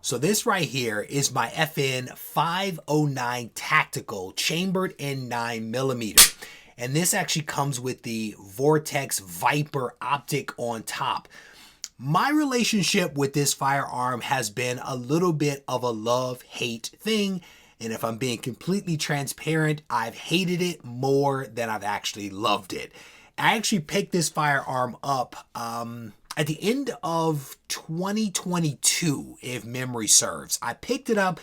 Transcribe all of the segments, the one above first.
So this right here is my FN 509 Tactical chambered in 9mm. And this actually comes with the Vortex Viper optic on top. My relationship with this firearm has been a little bit of a love-hate thing. And if I'm being completely transparent, I've hated it more than I've actually loved it. I actually picked this firearm up at the end of 2022, if memory serves. I picked it up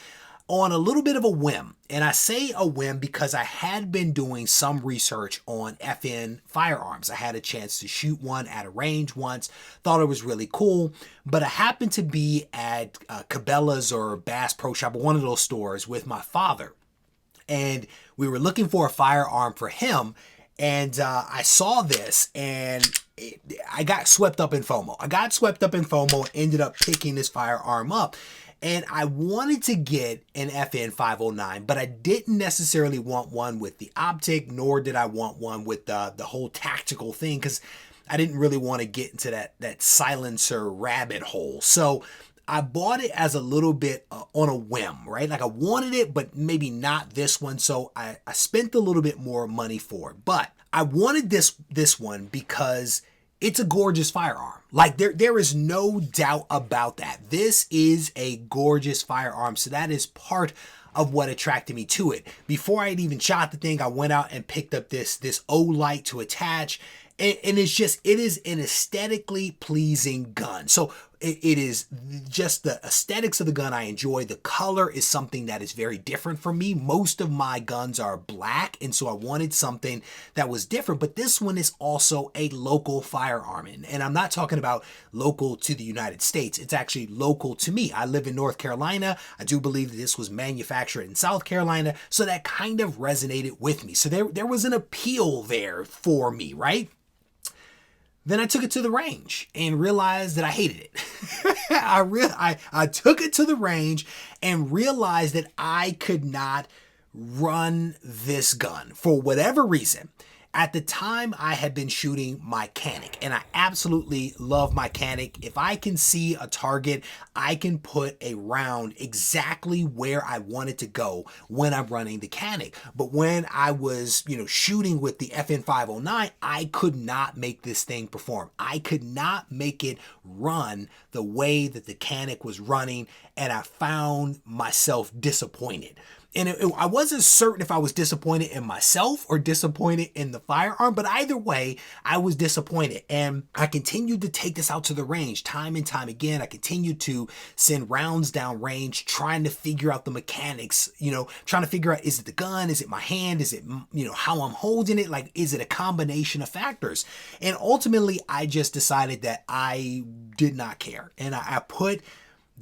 on a little bit of a whim. And I say a whim because I had been doing some research on FN firearms. I had a chance to shoot one at a range once, thought it was really cool, but I happened to be at Cabela's or Bass Pro Shop, or one of those stores, with my father. And we were looking for a firearm for him. And I saw this and I got swept up in FOMO. Ended up picking this firearm up. And I wanted to get an FN 509, but I didn't necessarily want one with the optic, nor did I want one with the whole tactical thing, because I didn't really want to get into that silencer rabbit hole. So I bought it as a little bit on a whim, right? Like I wanted it, but maybe not this one. So I spent a little bit more money for it. But I wanted this one because it's a gorgeous firearm. Like there is no doubt about that. This is a gorgeous firearm. So that is part of what attracted me to it. Before I had even shot the thing, I went out and picked up this Olight to attach. And it is an aesthetically pleasing gun. So it is just the aesthetics of the gun I enjoy. The color is something that is very different for me. Most of my guns are black, and so I wanted something that was different. But this one is also a local firearm. And I'm not talking about local to the United States. It's actually local to me. I live in North Carolina. I do believe that this was manufactured in South Carolina. So that kind of resonated with me. So there was an appeal there for me, right? Then I took it to the range and realized that I hated it. I took it to the range and realized that I could not run this gun for whatever reason. At the time, I had been shooting Mechanic, and I absolutely love Mechanic. If I can see a target, I can put a round exactly where I want it to go when I'm running the Canic. But when I was, shooting with the FN 509, I could not make this thing perform. I could not make it run the way that the Canic was running, and I found myself disappointed. And I wasn't certain if I was disappointed in myself or disappointed in the firearm, but either way, I was disappointed. And I continued to take this out to the range time and time again. I continued to send rounds down range, trying to figure out the mechanics, trying to figure out, is it the gun? Is it my hand? Is it, how I'm holding it? Like, is it a combination of factors? And ultimately, I just decided that I did not care. And I put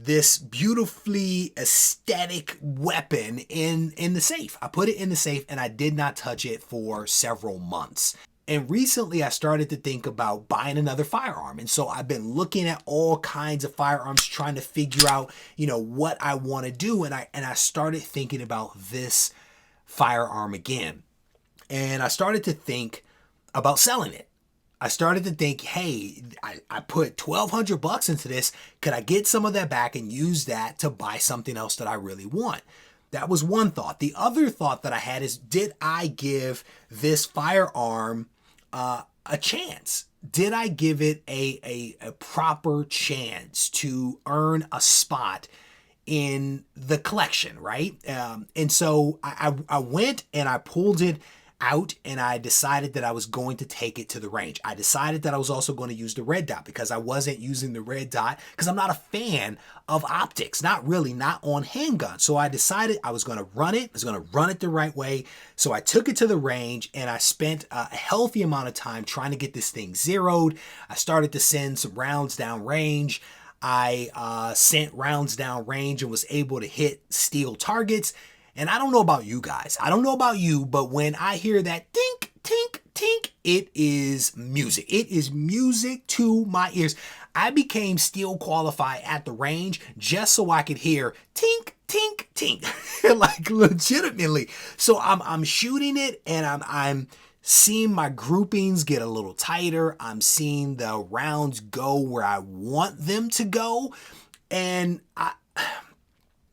this beautifully aesthetic weapon in the safe. I put it in the safe and I did not touch it for several months. And recently I started to think about buying another firearm. And so I've been looking at all kinds of firearms, trying to figure out, what I want to do. And I started thinking about this firearm again. And I started to think about selling it. I started to think, hey, I put $1,200 into this. Could I get some of that back and use that to buy something else that I really want? That was one thought. The other thought that I had is, did I give this firearm a chance? Did I give it a proper chance to earn a spot in the collection, right? And so I went and I pulled it out and I decided that I was going to take it to the range. I decided that I was also going to use the red dot because I wasn't using the red dot because I'm not a fan of optics, not on handguns. So I decided I was going to run it. I was going to run it the right way. So I took it to the range and I spent a healthy amount of time trying to get this thing zeroed. I started to send some rounds down range. I sent rounds down range and was able to hit steel targets. And I don't know about you guys. I don't know about you, but when I hear that tink, tink, tink, it is music. It is music to my ears. I became steel qualified at the range just so I could hear tink, tink, tink, like legitimately. So I'm shooting it and I'm seeing my groupings get a little tighter. I'm seeing the rounds go where I want them to go. And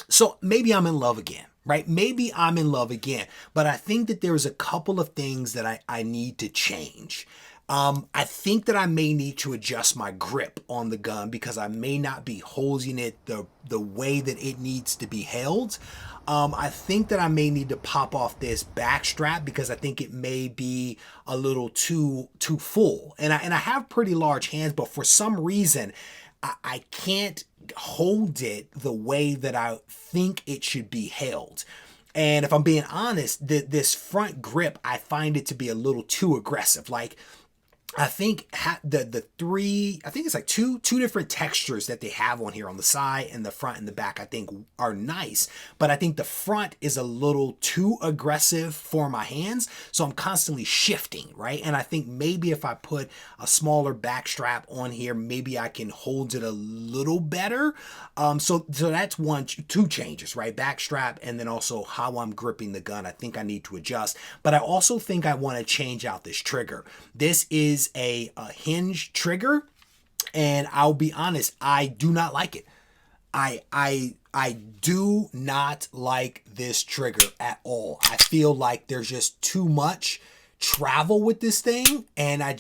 So maybe I'm in love again, right? Maybe I'm in love again, but I think that there's a couple of things that I need to change. I think that I may need to adjust my grip on the gun because I may not be holding it the way that it needs to be held. I think that I may need to pop off this back strap because I think it may be a little too full. And I have pretty large hands, but for some reason, I can't hold it the way that I think it should be held. And if I'm being honest, this front grip, I find it to be a little too aggressive. Like, I think the three, I think it's like two different textures that they have on here on the side and the front and the back, I think are nice, but I think the front is a little too aggressive for my hands. So I'm constantly shifting, right? And I think maybe if I put a smaller back strap on here, maybe I can hold it a little better. So that's two changes, right? Back strap, and then also how I'm gripping the gun. I think I need to adjust, but I also think I want to change out this trigger. This is a hinge trigger, and I'll be honest, I do not like it. I do not like this trigger at all. I feel like there's just too much travel with this thing, and I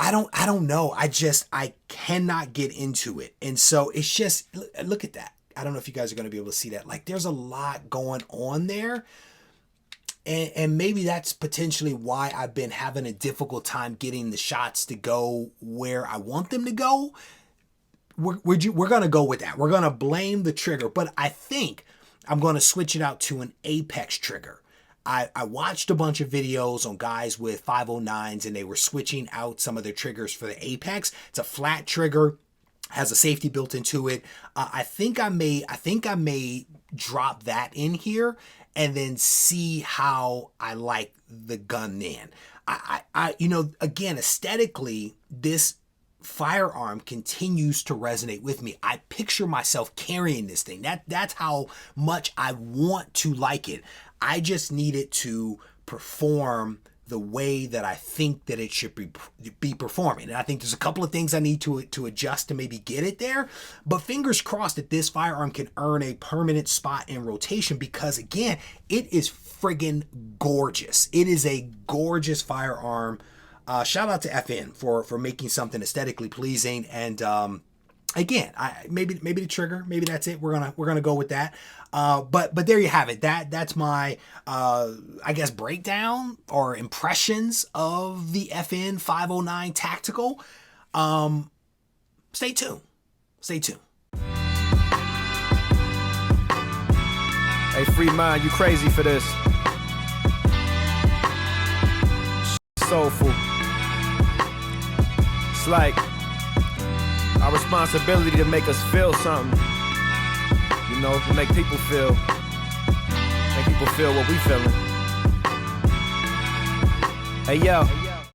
don't know. I cannot get into it. And so it's just, look at that. I don't know if you guys are going to be able to see that. Like, there's a lot going on there. And maybe that's potentially why I've been having a difficult time getting the shots to go where I want them to go. We're going to go with that. We're going to blame the trigger, but I think I'm going to switch it out to an Apex trigger. I watched a bunch of videos on guys with 509s, and they were switching out some of their triggers for the Apex. It's a flat trigger, has a safety built into it. I think I may drop that in here and then see how I like the gun then. Again, aesthetically, this firearm continues to resonate with me. I picture myself carrying this thing. That's how much I want to like it. I just need it to perform the way that I think that it should be performing. And I think there's a couple of things I need to adjust to maybe get it there. But fingers crossed that this firearm can earn a permanent spot in rotation, because again, it is friggin' gorgeous. It is a gorgeous firearm. Shout out to FN for making something aesthetically pleasing. And again, maybe the trigger, maybe that's it. We're gonna go with that. But there you have it. That's my I guess breakdown or impressions of the FN 509 Tactical. Stay tuned. Hey, Free Mind, you crazy for this? Soulful. It's like our responsibility to make us feel something. You know, to make people feel what we feeling. Hey, yo.